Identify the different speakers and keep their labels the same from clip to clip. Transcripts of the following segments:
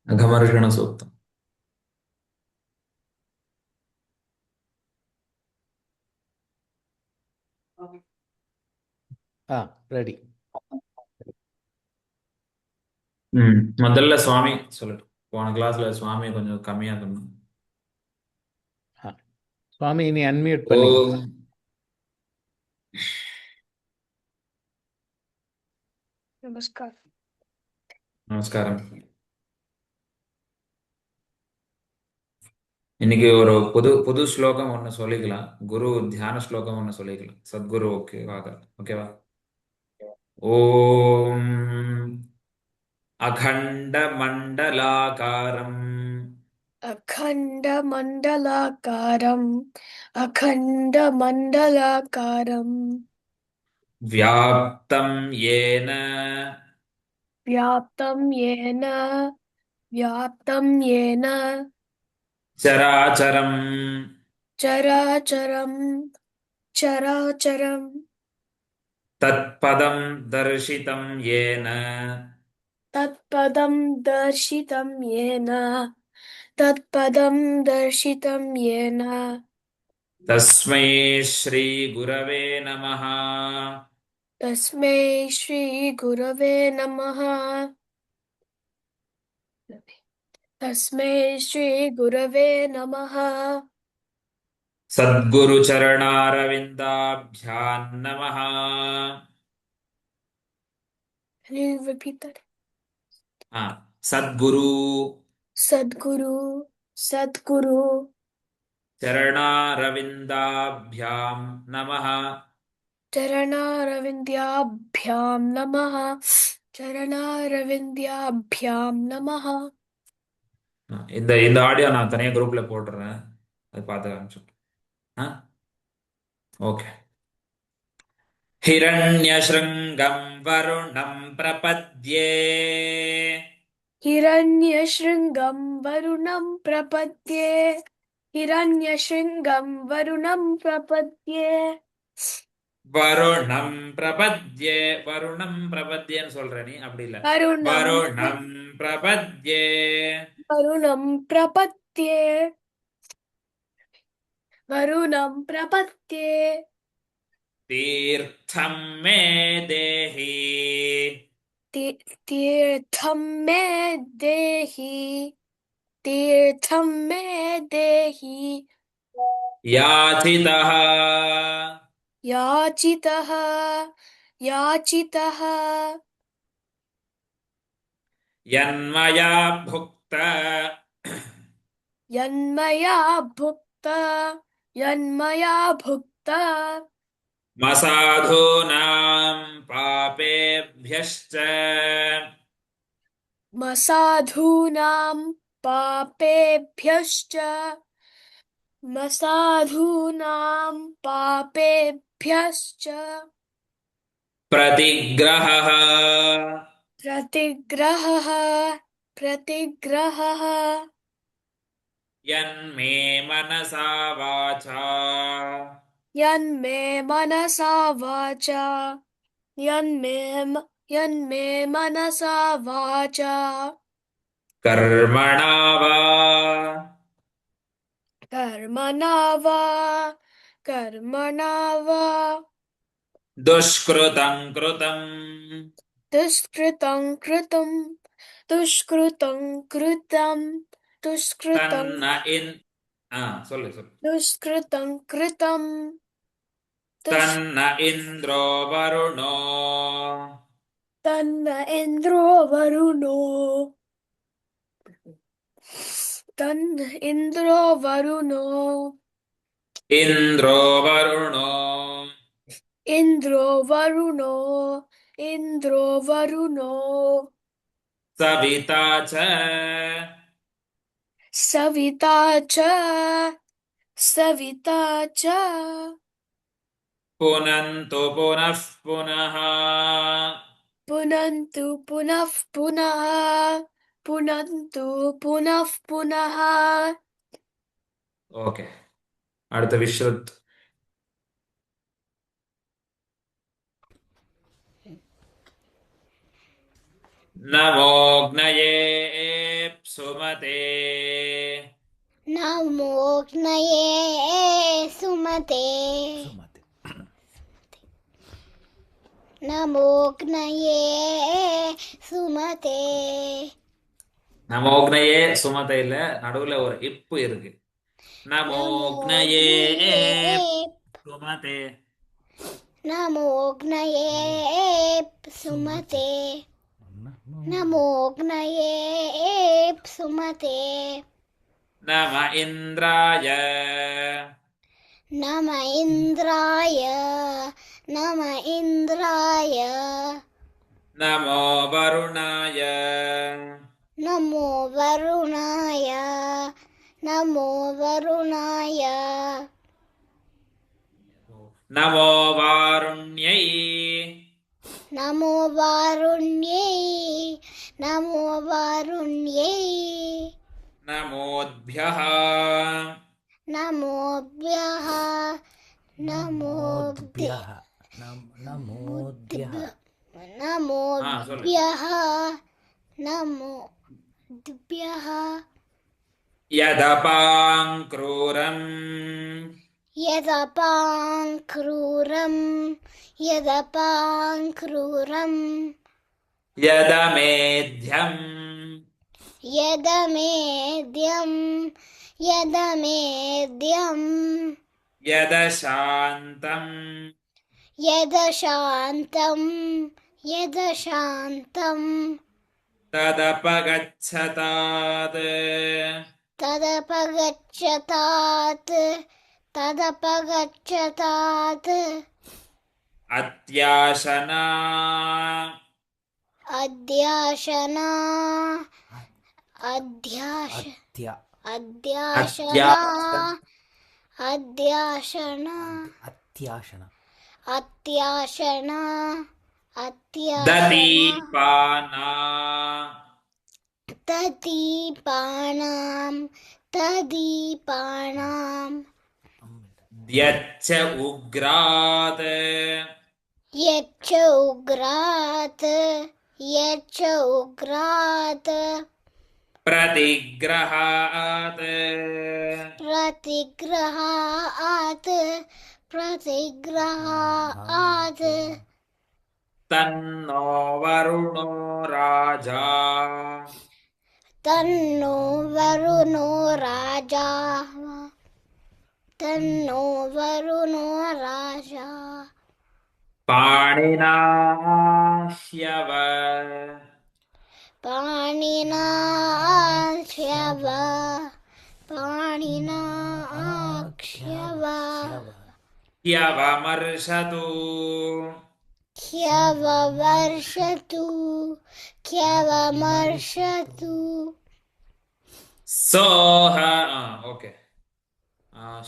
Speaker 1: अघमर्षण सूक्तम्।
Speaker 2: ரெடி.
Speaker 1: முதல்ல சுவாமி சொல்லட்டும். போன கிளாஸ்ல சுவாமி கொஞ்சம் கம்மியா சொன்னாங்க.
Speaker 2: சுவாமி நீ அன்மியூட்
Speaker 1: ஓ
Speaker 2: பண்ணிக்கோ.
Speaker 3: நமஸ்கார்.
Speaker 1: நமஸ்காரம். இன்னைக்கு ஒரு புது புது ஸ்லோகம் ஒன்று சொல்லிக்கலாம். குரு தியான ஸ்லோகம் ஒன்று சொல்லிக்கலாம். சத்குரு ஓகேவா? ஓம் அகண்ட மண்டலாகாரம்
Speaker 3: அகண்டமண்டலாக்காரம் அகண்டமண்டலாக்காரம்
Speaker 1: வியாப்தம் ஏன
Speaker 3: வியாப்தம் ஏன வியாப்தம் ஏன
Speaker 1: சராச்சரம்
Speaker 3: சராச்சரம் சராச்சரம்
Speaker 1: தத்பதம் தர்ஷிதம் ஏன
Speaker 3: தத்பதம் தர்ஷிதம் ஏன தத்பதம் தர்ஷிதம் ஏன
Speaker 1: தஸ்மை ஸ்ரீ குரவே நமः.
Speaker 3: தஸ்மை ஸ்ரீ குரவே நமः. தஸ்மை ஸ்ரீ குரவே நமः.
Speaker 1: சத்குரு சரணாரவிந்தாभ्यां நமः.
Speaker 3: Can you repeat that?
Speaker 1: Sadhguru
Speaker 3: Sadguru, Sadguru,
Speaker 1: சரணாரவிந்தாभ्यां நமः.
Speaker 3: Charanaravindyabhyam namaha, Charanaravindyabhyam namaha.
Speaker 1: இந்த இந்த ஆடியோ நான் தனியா குரூப்ல போட்டுறேன். அது பார்த்து காமிச்சோம். ஓகே. हिरण्यशृङ्गं वरुणं प्रपद्ये
Speaker 3: Hiranyashringam varunam prapadye, Hiranyashringam varunam prapadye,
Speaker 1: வருணம் பிரபத்யே. வருணம் பிரபத்யேன்னு சொல்ற நீ, அப்படி இல்ல.
Speaker 3: Varunam,
Speaker 1: வருணம் பிரபத்யே.
Speaker 3: Varunam prapadye, Varunam prapadye,
Speaker 1: தீர்த்தம் மே தேஹி
Speaker 3: Tirtham me dehi, Tirtham me dehi,
Speaker 1: யாசிதः
Speaker 3: याचितः याचितः
Speaker 1: யன்மயா புக்த
Speaker 3: यन्मया भुक्त यन्मया भुक्त
Speaker 1: மசாதூனாம் பாபேभ्यश्च
Speaker 3: मसाधूनां पापेभ्यश्च मसाधूनां पापेभ्यश्च
Speaker 1: प्रतिग्रहः
Speaker 3: प्रतिग्रहः प्रतिग्रहः
Speaker 1: यन्मे मनसा वाचा
Speaker 3: यन्मे मनसा वाचा यन्मे मनसा वाचा
Speaker 1: कर्मणा वा
Speaker 3: कर्मणा वा
Speaker 1: दुष्कृतं कृतं
Speaker 3: दुष्कृतं कृतं दुष्कृतं कृतं दुष्कृतं
Speaker 1: तन्न சொல்லு
Speaker 3: दुष्कृतं कृतं
Speaker 1: तन्न इन्द्रो वरुणो
Speaker 3: तन्न इन्द्रो वरुणो तन्न इन्द्रो वरुणो
Speaker 1: इन्द्रो वरुणो
Speaker 3: इन्द्रो वरुणो इन्द्रो वरुणो
Speaker 1: सविता च
Speaker 3: सविता च सविता च
Speaker 1: पुनन्तु पुनः पुनः
Speaker 3: पुनन्तु पुनः पुनः पुनन्तु पुनः पुनः.
Speaker 1: ओके. அடுத்த விஸ்ருத். नमोऽग्नये सुमते
Speaker 3: नमोऽग्नये सुमते
Speaker 2: सुमते
Speaker 3: नमोऽग्नये सुमते
Speaker 1: நமோக்னயே சுமதை இல்ல, நடுவுல ஒரு இப்பு இருக்கு. நமோக்னயே
Speaker 3: नमोऽग्नये
Speaker 1: சுமதே.
Speaker 3: नमोऽग्नये सुमते नमोऽग्नये सुमते
Speaker 1: நம இந்திராய
Speaker 3: नम इन्द्राय नम इन्द्राय
Speaker 1: நமோ வருணாய
Speaker 3: नमो वरुणाय नमो वरुणाय
Speaker 1: நமோ வாருண்யை
Speaker 3: नमो वारुण्यै नमो वारुण्यै
Speaker 1: நமோத்भ्यः
Speaker 3: नमोभ्यः नमोभ्यः
Speaker 2: नमोद्भ्यः
Speaker 3: नमोभ्यः नमोभ्यः
Speaker 1: यदपाङ्क्रूरम्
Speaker 3: यदपाङ्क्रूरं यदपाङ्क्रूरं
Speaker 1: यदमेध्यम्
Speaker 3: यदमेद्यं यदमेद्यं
Speaker 1: यदशान्तम्
Speaker 3: यदशान्तं यदशान्तं
Speaker 1: तदपगच्छतात्
Speaker 3: तदपगच्छतात् तदपगच्छतात्
Speaker 1: अत्याशना
Speaker 3: अध्याशना अध्याश
Speaker 2: अत्य
Speaker 3: अध्याशना अध्याशना
Speaker 2: अत्याशන
Speaker 3: अत्याशना अत्याशना
Speaker 1: ददीपाना
Speaker 3: तदीपानां तदीपानां
Speaker 1: यच्च उग्रात्
Speaker 3: यच्च उग्रात् यच्च उग्रात्
Speaker 1: प्रतिग्रहात्
Speaker 3: प्रतिग्रहात् प्रतिग्रहात्
Speaker 1: तन्नो वरुणो राजा
Speaker 3: तन्नो वरुणो राजा तन्नो वरुणो राजा
Speaker 1: पाणिना ह्यव
Speaker 3: पाणिना ह्यव पाणिना ह्यव
Speaker 1: ह्यवमर्षतु
Speaker 3: ह्यववर्षतु ह्यवमर्षतु
Speaker 1: सोह ओके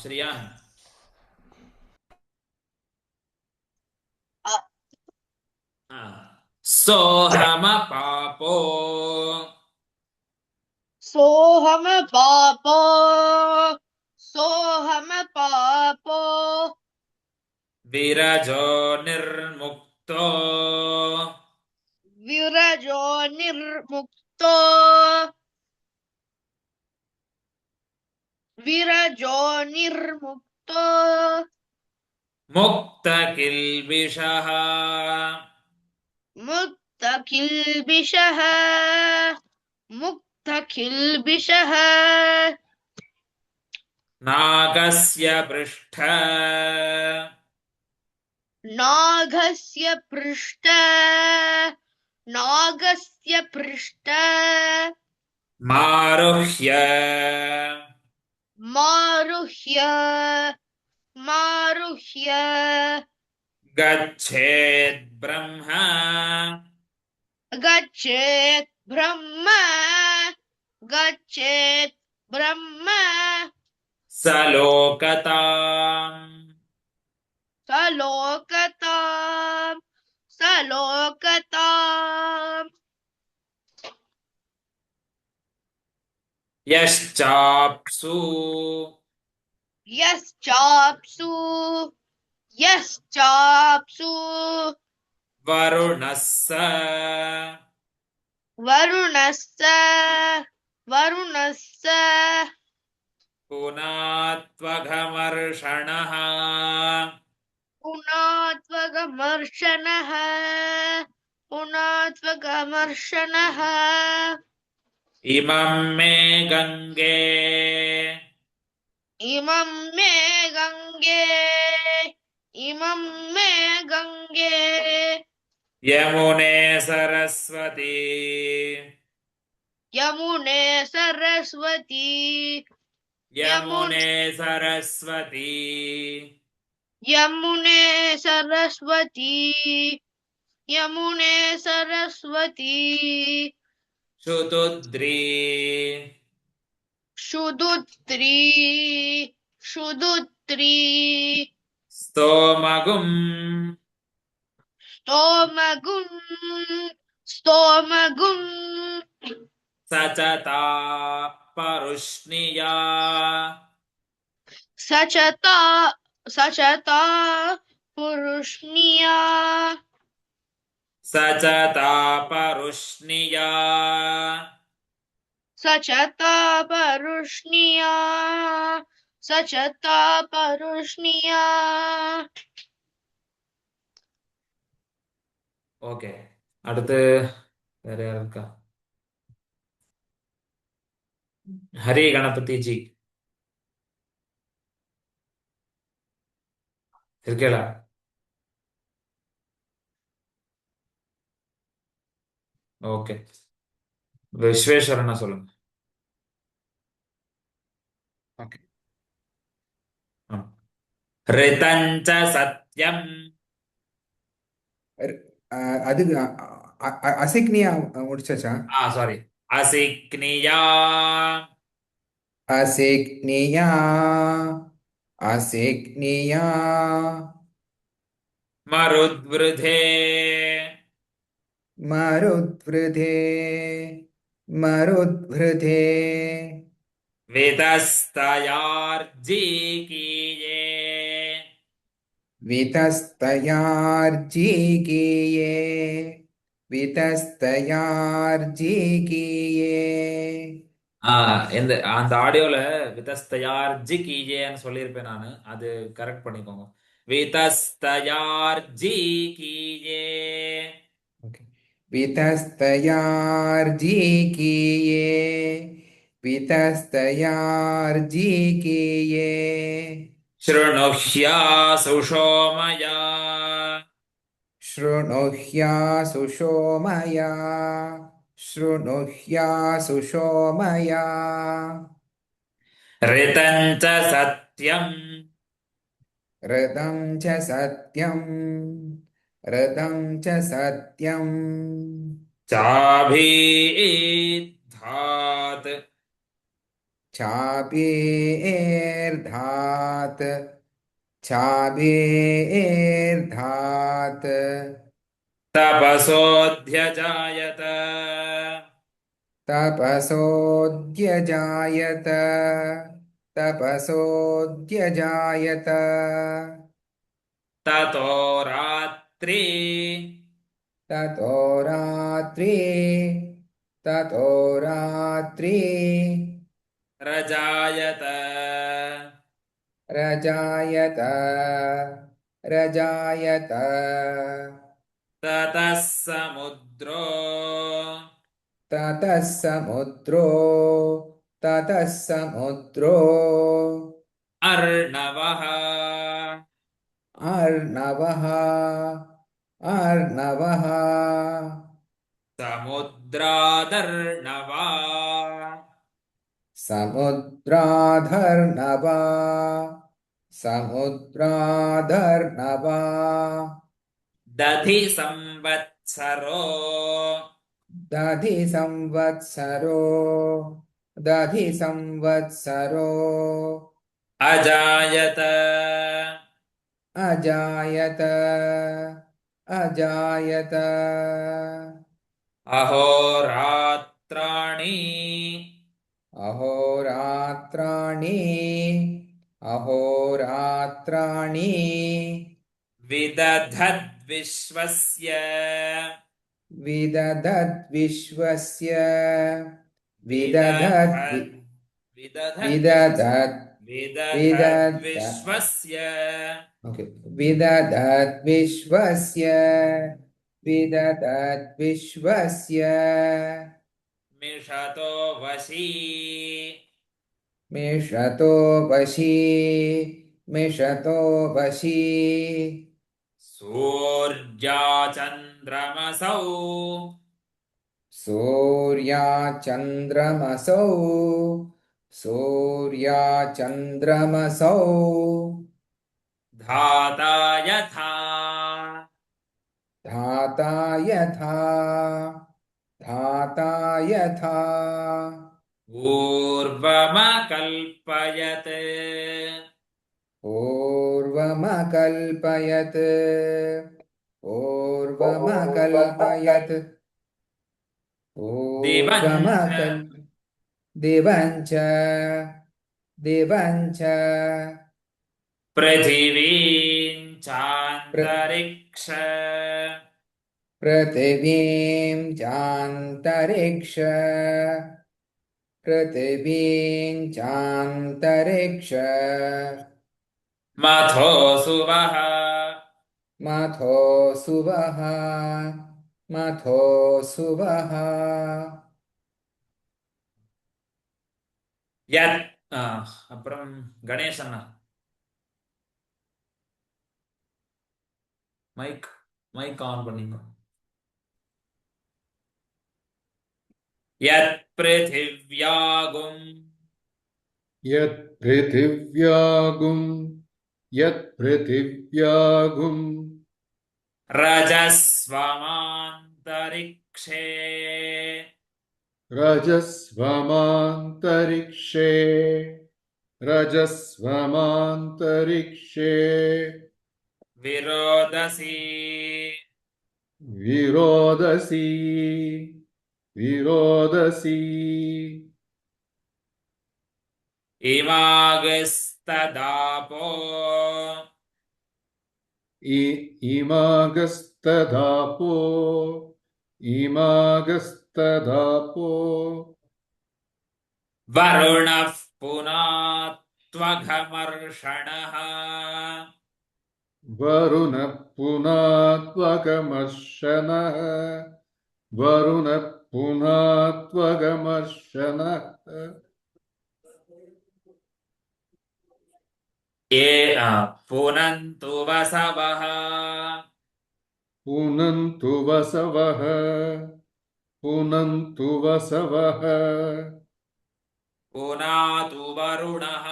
Speaker 1: श्रियान् सोहम पापो
Speaker 4: सोहम पापो सोहम पापो
Speaker 1: विरजो निर्मुक्तो
Speaker 4: विरजो निर्मुक्तो विरजो निर्मुक्तो
Speaker 1: मुक्तकिल्बिषः
Speaker 4: मुक्तकिल्बिषः मुक्तकिल्बिषः
Speaker 1: नागस्य पृष्ठ
Speaker 4: नागस्य पृष्ठ नागस्य पृष्ठ
Speaker 1: मारुह्य
Speaker 4: मारुह्य मारुह्य
Speaker 1: गच्छेत् ब्रह्म
Speaker 4: गच्छेत् ब्रह्म गच्छेत् ब्रह्म
Speaker 1: सलोकताम्
Speaker 4: सलोकताम् सलोकताम्
Speaker 1: यश्चाप्सु
Speaker 4: यश्चाप्सु यश्चाप्सु
Speaker 1: वरुणः स
Speaker 4: वरुणस्य वरुणस्य
Speaker 1: पुनात्वघमर्षणः
Speaker 4: पुनात्वगमर्शनः पुनात्वगमर्शनः
Speaker 1: इमं मे गङ्गे
Speaker 4: इमं मे गङ्गे इमं मे गङ्गे
Speaker 1: यमुने सरस्वती
Speaker 4: यमुने सरस्वती
Speaker 1: यमुने सरस्वती
Speaker 4: यमुने सरस्वती यमुने सरस्वती
Speaker 1: शुतुद्री
Speaker 4: शुदुत्री शुदुत्री
Speaker 1: स्तोमगुम्
Speaker 4: स्तोमगुम् स्तोमगुम्
Speaker 1: सचता परुष्णिया
Speaker 4: सचता सचता पुरुष्णिया
Speaker 1: सचता परुष्णिया
Speaker 4: सचता परुष्णिया सचता परुष्णिया
Speaker 1: ஓகே அடுத்து வேற யார் இருக்கா ஹரி கணபதி ஜி இருக்கேளா ஓகே விஸ்வேஸ்வரனா சொல்லுங்க
Speaker 5: ஓகே
Speaker 1: ரிதஞ்ச சத்யம்
Speaker 5: அது அசிக்னியா முடிச்சாச்சா?
Speaker 1: சாரி அசிக்னியா
Speaker 5: அசிக்னியா அசிக்னியா
Speaker 1: மருத்விருதே
Speaker 5: மருத்விருதே மருத்விருதே
Speaker 1: விதஸ்தயார்ஜீகீயே
Speaker 5: விதஸ்தயார்ஜீகீயே விதஸ்தயார்ஜீகீயே
Speaker 1: அந்த ஆடியோல விதஸ்தயார்ஜி கீஜேன்னு சொல்லியிருப்பேன் நான். அது கரெக்ட் பண்ணிக்கோங்க. விதஸ்தயார்ஜி கீஜே.
Speaker 5: ஓகே. விதஸ்தயார்ஜீகீயே விதஸ்தயார்ஜீகீயே
Speaker 1: ஸ்ருணுஹ்யா சுஷோமயா
Speaker 5: शृणुह्या सुषोमया शृणुह्या सुषोमया
Speaker 1: ரிதஞ்ச சத்யம்
Speaker 5: ऋतं च सत्यं ऋतं च सत्यं
Speaker 1: சாபீதாத்
Speaker 5: चाप्येर्धात् चाप्येर्धात्
Speaker 1: தபசோத்யஜாயத
Speaker 5: तपसोऽध्यजायत तपसोऽध्यजायत
Speaker 1: ததோ ராத்ரி
Speaker 5: ततो रात्रि ततो रात्रि
Speaker 1: ரஜாயத
Speaker 5: रजायत रजायत
Speaker 1: ततः समुद्रो
Speaker 5: ततः समुद्रो ततः समुद्रो
Speaker 1: अर्णवः
Speaker 5: अर्णवः अर्णवः
Speaker 1: समुद्रादर्णवा
Speaker 5: समुद्राधर्णवा समुद्राधर्णवा
Speaker 1: दधि संवत्सरो
Speaker 5: दधि संवत्सरो दधि संवत्सरो
Speaker 1: अजायत
Speaker 5: अजायत अजायत
Speaker 1: अहोरात्राणि
Speaker 5: अहोरात्राणि अहोरात्राणि
Speaker 1: विदधद्विश्वस्य
Speaker 5: विदधद्विश्वस्य
Speaker 1: विदधद्
Speaker 5: विदधद् विदध
Speaker 1: विश्वस्य
Speaker 5: ओके विदधद्विश्वस्य विदधद्विश्वस्य
Speaker 1: मिषतो वशी
Speaker 5: मिषतो वशी मिषतो वशी
Speaker 1: सूर्याचन्द्रमसौ
Speaker 5: सूर्याचन्द्रमसौ सूर्याचन्द्रमसौ
Speaker 1: धाता यथा
Speaker 5: धाता यथा धाता यथा
Speaker 1: ऊर्वमकल्पयत्
Speaker 5: पूर्वमकल्पयत् पूर्वमकल्पयत्
Speaker 1: दिवञ्च
Speaker 5: दिवञ्च दिवञ्च
Speaker 1: पृथिवीं चान्तरिक्ष
Speaker 5: पृथिवीं चान्तरिक्ष पृथिवीं चान्तरिक्ष
Speaker 1: मथो सुवः
Speaker 5: मथो सुवः मथो सुवः
Speaker 1: यत् அப்புறம் கணேஷ் அண்ணா மைக் மைக் ஆன் பண்ணிங்க यत् पृथिव्यागुं
Speaker 6: यत्पृथिव्यागुं
Speaker 1: रजस्वमान्तरिक्षे
Speaker 6: रजस्वमान्तरिक्षे
Speaker 1: विरोदसी
Speaker 6: विरोदसी
Speaker 1: इमागस्तदापो
Speaker 6: इमागस्तदापो
Speaker 1: वरुणः पुनात्वघमर्षणः
Speaker 6: वरुणः पुनात्वगमर्षणः वरुणः पुनात्वगमर्षणः
Speaker 1: ये पुनन्तु वसवः
Speaker 6: पुनन्तु वसवः पुनन्तु वसवः
Speaker 1: पुनातु वरुणः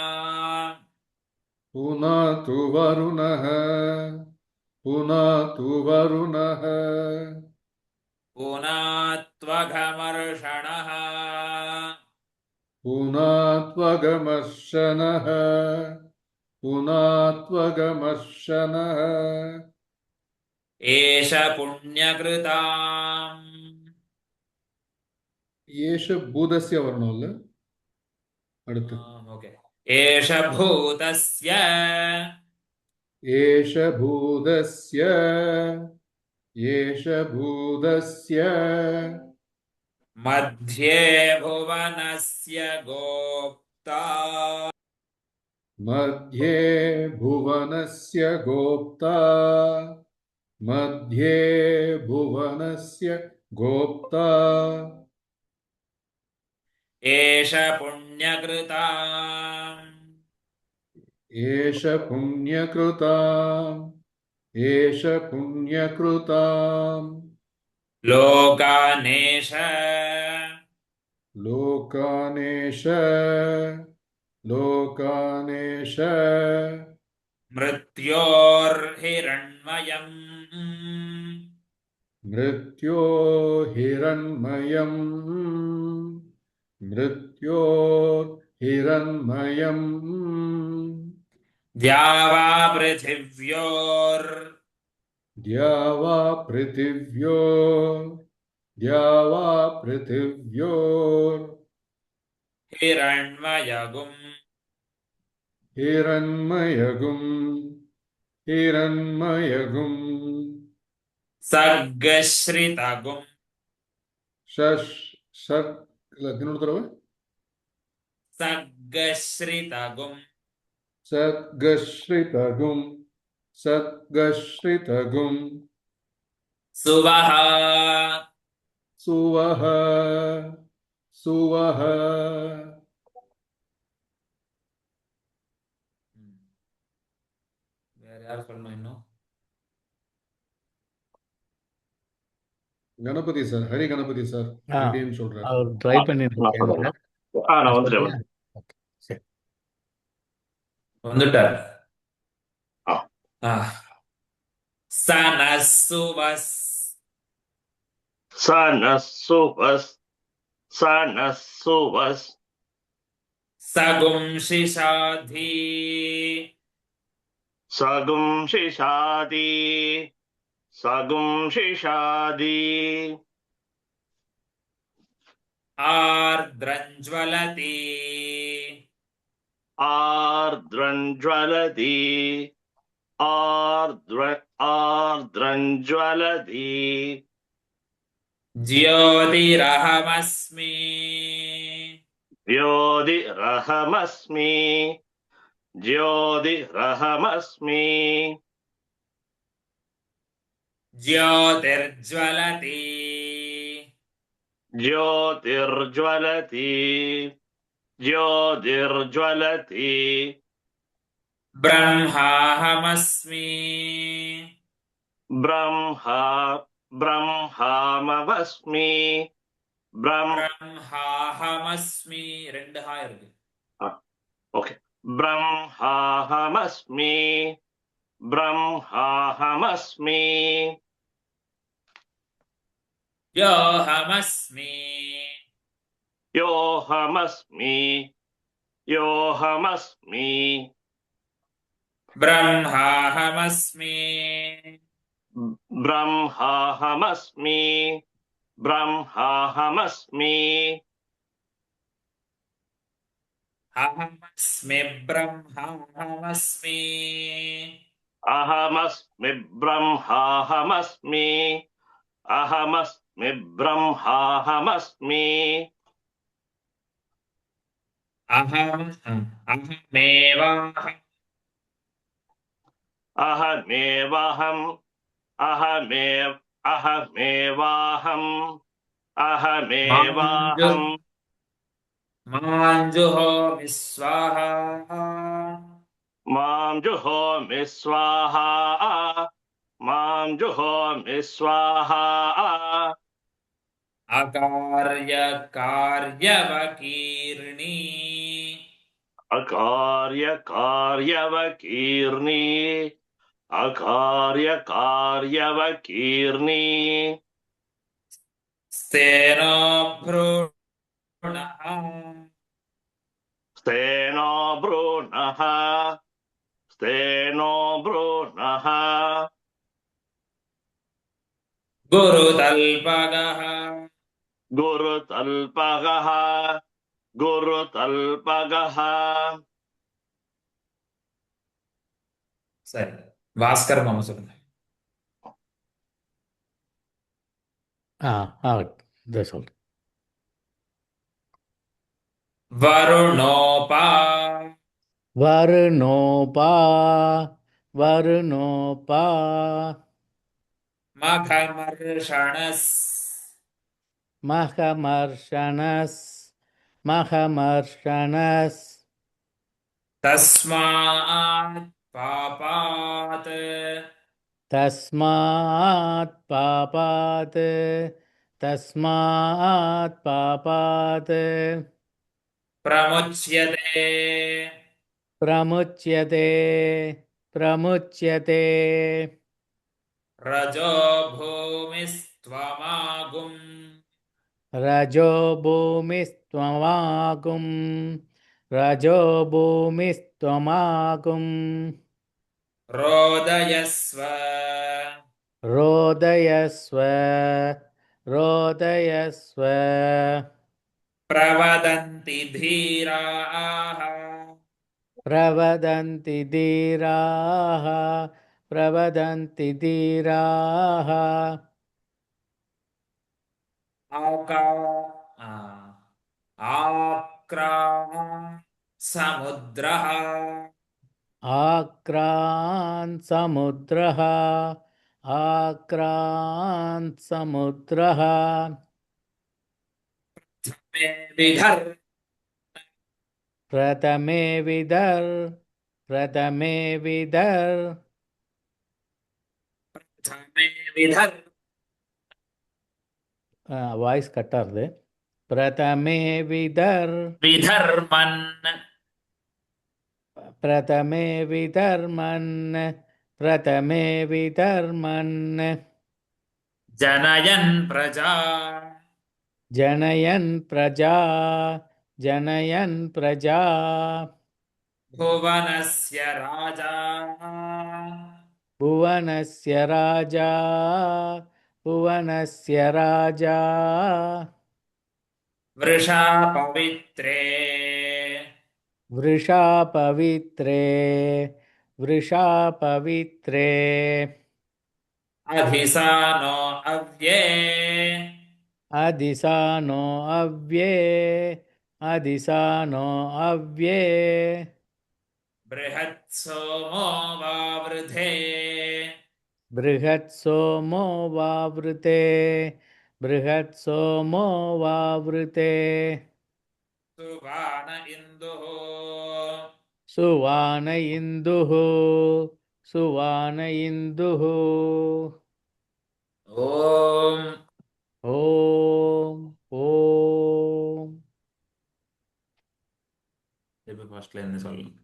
Speaker 6: पुनातु वरुणः पुनातु वरुणः
Speaker 1: पुनात्वघमर्षणः
Speaker 6: पुनात्वगमर्षणः पुनात्वगमर्षणः
Speaker 1: एष पुण्यकृताम्
Speaker 6: एष भूतस्य वर्णोऽल्ल அடுத்து
Speaker 1: ओके एष भूतस्य
Speaker 6: एष भूतस्य एष भूतस्य
Speaker 1: मध्ये भुवनस्य गोप्ता
Speaker 6: मध्ये भुवनस्य गोप्ता मध्ये भुवनस्य गोप्ता
Speaker 1: एष पुण्यकृताम्
Speaker 6: एष पुण्यकृताम् एष पुण्यकृताम्
Speaker 1: लोकानेश
Speaker 6: लोकानेश लोकानेश
Speaker 1: मृत्योर्हिरण्मयम्
Speaker 6: मृत्यो हिरण्मयम् मृत्यो हिरण्मयम्
Speaker 1: द्यावा पृथिव्योर्
Speaker 6: द्यावा पृथिव्यो द्यावा पृथिव्योर्
Speaker 1: हिरण्मयगुम्
Speaker 6: हिरण्मयगुम् हिरण्मयगुम्
Speaker 1: सर्गश्रितगुं
Speaker 6: ಷಷ್ ಷಟ್ ಇಲ್ಲ ನೋಡ್ತಾರವ
Speaker 1: सर्गश्रितगुं
Speaker 6: ಸದ್ಗಶ್ರಿತಗುಂ ಸದ್ಗಶ್ರಿತಗುಂ
Speaker 1: सुवः
Speaker 6: ಸುವಹ ಸುವಹ
Speaker 1: வேற யார் சொல்லணும் இன்னும்
Speaker 6: கணபதி சார் ஹரி கணபதி சார்
Speaker 2: ஆ
Speaker 6: ரெடின்னு சொல்றாரு
Speaker 2: அவர் ட்ரை பண்ணி
Speaker 7: நான்
Speaker 2: கேளுங்க
Speaker 7: சொல்றேன் நான் வந்துட்டேன்
Speaker 2: சொல்றியா? ஓகே சரி
Speaker 1: வந்துட்டார்
Speaker 7: ஆ.
Speaker 1: सनस्सुवस्
Speaker 7: सनस्सुवस् सनस्सुवस्
Speaker 1: सगुंशिषाधी
Speaker 7: सगुंशिषादि सगुंशिषादि
Speaker 1: आर्द्रञ्ज्वलति
Speaker 7: आर्द्रञ्ज्वलति आर्द्रञ्ज्वलति
Speaker 1: ज्योतिरहमस्मि
Speaker 7: ज्योतिरहमस्मि ज्योतिरहमस्मि
Speaker 1: ज्योतिर्ज्वलति
Speaker 7: ज्योतिर्ज्वलति ज्योतिर्ज्वलति
Speaker 1: ब्रह्माहमस्मि
Speaker 7: ब्रह्मामवस्मि
Speaker 1: ब्रह्माहमस्मि ரெண்டு ஹா இருக்கு
Speaker 7: ओके ब्रह्माहमस्मि ब्रह्माहमस्मि
Speaker 1: योऽहमस्मि
Speaker 7: योऽहमस्मि योऽहमस्मि
Speaker 1: ब्रह्माहमस्मि
Speaker 7: ब्रह्माहमस्मि ब्रह्माहमस्मि
Speaker 1: अहमस्मि ब्रह्माहमस्मि
Speaker 7: अहमस्मि ब्रह्माहमस्मि अहमस्मि ब्रह्माहमस्मि
Speaker 1: अहमेवाहम्
Speaker 7: अहमेवाहम् अहमेवाहम् अहमेवाहम्
Speaker 1: माञ्जुहोमि स्वाहा
Speaker 7: मां जुहोमि स्वाहा मां जुहोमि स्वाहा
Speaker 1: अकार्यकार्यवकीर्णि
Speaker 7: अकार्यकार्यवकीर्णि अकार्यकार्यवकीर्णि
Speaker 1: स्तेनो भ्रूणः
Speaker 7: स्तेनो भ्रूणः स्तेनो भ्रूणः
Speaker 1: गुरुतल्पगः
Speaker 7: गुरुतल्पगः गुरुतल्पगः
Speaker 1: சரி பாஸ்கர் மாமா சொல்லுங்க
Speaker 2: ஆ ஆ இதை சொல்றேன்
Speaker 1: வருணோபா
Speaker 2: வருணோபா வருணோபா
Speaker 1: मघमर्षणस्
Speaker 2: மகமர்ஷணஸ் மகமர்ஷணஸ்
Speaker 1: तस्मात् पापात्
Speaker 2: தஸ்மாத் பாபாத் தஸ்மாத் பாபாத்
Speaker 1: प्रमुच्यते
Speaker 2: பிரமுச்யதே பிரமுச்யதே
Speaker 1: रजो भूमिस्त्वमागुम्
Speaker 2: रजो भूमिस्त्वमागुं रजो भूमिस्त्वमागुं
Speaker 1: रोदयस्व
Speaker 2: रोदयस्व रोदयस्व
Speaker 1: प्रवदन्ति धीराः
Speaker 2: प्रवदन्ति धीराः प्रवदन्ति धीराः
Speaker 1: आका आ, आक्रामन् समुद्रः
Speaker 2: आक्रान्त् समुद्रः आक्रान्त् समुद्रः
Speaker 1: मे विधर्
Speaker 2: प्रथमे विदर् प्रथमे विदर्
Speaker 1: मे विधर्
Speaker 2: ವಾಯ್ಸ್ ಕಟ್ಟಾರ್ದೆ ಪ್ರಥಮೆ ವಿದರ್
Speaker 1: विधर्मन्
Speaker 2: ಪ್ರಥಮೆ ವಿಧರ್ಮನ್ ಪ್ರಥಮೆ ವಿಧರ್ಮನ್
Speaker 1: जनयन् प्रजा
Speaker 2: ಜನಯನ್ ಪ್ರಜಾ ಜನಯನ್ ಪ್ರಜಾ
Speaker 1: भुवनस्य राजा
Speaker 2: ಭುವನಸ್ಯ ರಾಜ ಭುವನಸ್ಯ ರಾಜ
Speaker 1: वृषा पवित्रे
Speaker 2: ವೃಷಾ ಪವಿತ್ರೇ ವೃಷಾ ಪವಿತ್ರೇ
Speaker 1: अभिसानो अव्ये
Speaker 2: ಅದಿಸಾನೋ ಅವ್ಯೇ ಅದಿಸಾನೋ ಅವ್ಯೇ
Speaker 1: बृहत्सोमो वावृधे
Speaker 2: ಬೃಹತ್ ಸೋಮೋ ವಾವೃತೆ ಬೃಹತ್ ಸೋಮೋ ವಾವೃತೆ
Speaker 1: सुवान इन्दुः
Speaker 2: ಸುವಾನ ಇಂದುಃ ಸುವಾನ ಇಂದುಃ
Speaker 1: ॐ
Speaker 2: ಓಂ ಓಂ
Speaker 1: फर्स्ट लाइन में